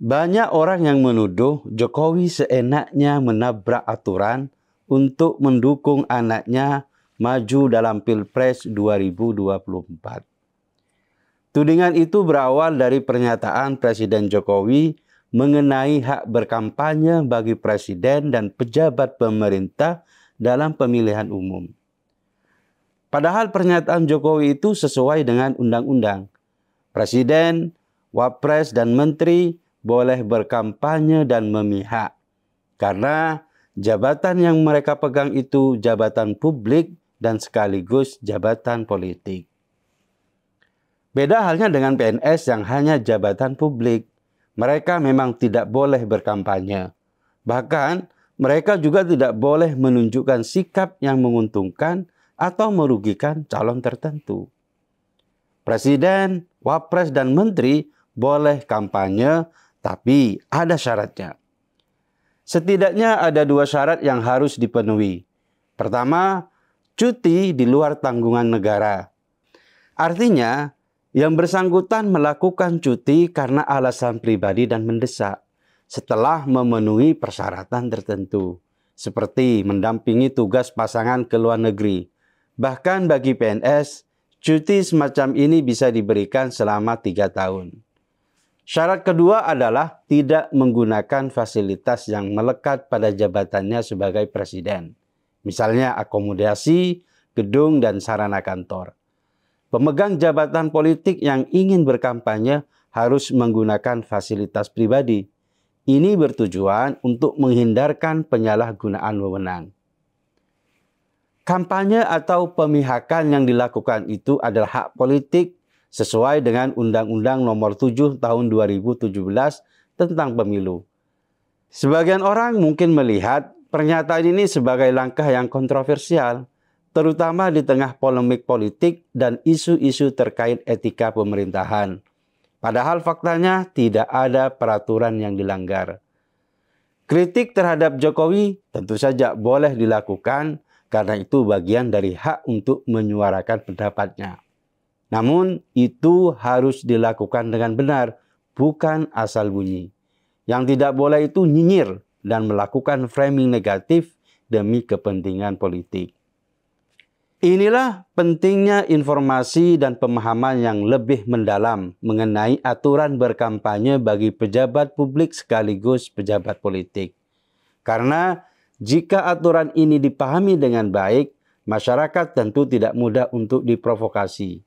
Banyak orang yang menuduh Jokowi seenaknya menabrak aturan untuk mendukung anaknya maju dalam Pilpres 2024. Tudingan itu berawal dari pernyataan Presiden Jokowi mengenai hak berkampanye bagi presiden dan pejabat pemerintah dalam pemilihan umum. Padahal pernyataan Jokowi itu sesuai dengan undang-undang. Presiden, wapres, dan menteri boleh berkampanye dan memihak. Karena jabatan yang mereka pegang itu jabatan publik dan sekaligus jabatan politik. Beda halnya dengan PNS yang hanya jabatan publik. Mereka memang tidak boleh berkampanye. Bahkan mereka juga tidak boleh menunjukkan sikap yang menguntungkan atau merugikan calon tertentu. Presiden, wapres, dan menteri boleh kampanye, tapi ada syaratnya. Setidaknya ada 2 syarat yang harus dipenuhi. Pertama, cuti di luar tanggungan negara. Artinya, yang bersangkutan melakukan cuti karena alasan pribadi dan mendesak setelah memenuhi persyaratan tertentu, seperti mendampingi tugas pasangan ke luar negeri. Bahkan bagi PNS, cuti semacam ini bisa diberikan selama 3 tahun. Syarat kedua adalah tidak menggunakan fasilitas yang melekat pada jabatannya sebagai presiden. Misalnya akomodasi, gedung, dan sarana kantor. Pemegang jabatan politik yang ingin berkampanye harus menggunakan fasilitas pribadi. Ini bertujuan untuk menghindarkan penyalahgunaan wewenang. Kampanye atau pemihakan yang dilakukan itu adalah hak politik sesuai dengan Undang-Undang Nomor 7 Tahun 2017 tentang Pemilu. Sebagian orang mungkin melihat pernyataan ini sebagai langkah yang kontroversial, terutama di tengah polemik politik dan isu-isu terkait etika pemerintahan. Padahal faktanya tidak ada peraturan yang dilanggar. Kritik terhadap Jokowi tentu saja boleh dilakukan karena itu bagian dari hak untuk menyuarakan pendapatnya. Namun itu harus dilakukan dengan benar, bukan asal bunyi. Yang tidak boleh itu nyinyir dan melakukan framing negatif demi kepentingan politik. Inilah pentingnya informasi dan pemahaman yang lebih mendalam mengenai aturan berkampanye bagi pejabat publik sekaligus pejabat politik. Karena jika aturan ini dipahami dengan baik, masyarakat tentu tidak mudah untuk diprovokasi.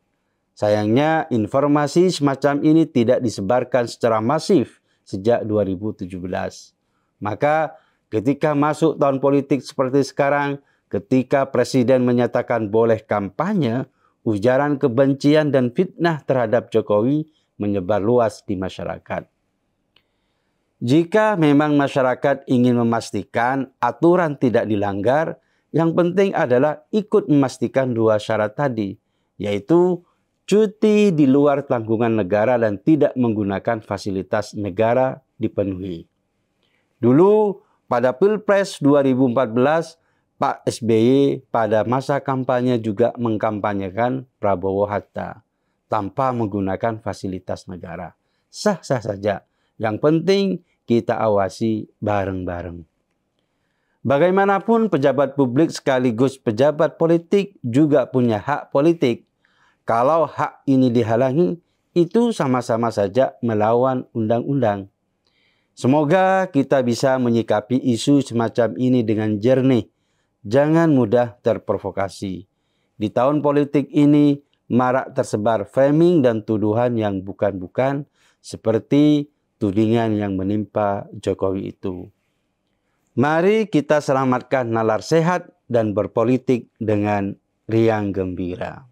Sayangnya informasi semacam ini tidak disebarkan secara masif sejak 2017. Maka ketika masuk tahun politik seperti sekarang, ketika presiden menyatakan boleh kampanye, ujaran kebencian dan fitnah terhadap Jokowi menyebar luas di masyarakat. Jika memang masyarakat ingin memastikan aturan tidak dilanggar, yang penting adalah ikut memastikan 2 syarat tadi, yaitu cuti di luar tanggungan negara dan tidak menggunakan fasilitas negara dipenuhi. Dulu pada Pilpres 2014, Pak SBY pada masa kampanye juga mengkampanyekan Prabowo Hatta tanpa menggunakan fasilitas negara. Sah-sah saja. Yang penting kita awasi bareng-bareng. Bagaimanapun pejabat publik sekaligus pejabat politik juga punya hak politik. Kalau hak ini dihalangi, itu sama-sama saja melawan undang-undang. Semoga kita bisa menyikapi isu semacam ini dengan jernih. Jangan mudah terprovokasi. Di tahun politik ini, marak tersebar framing dan tuduhan yang bukan-bukan seperti tudingan yang menimpa Jokowi itu. Mari kita selamatkan nalar sehat dan berpolitik dengan riang gembira.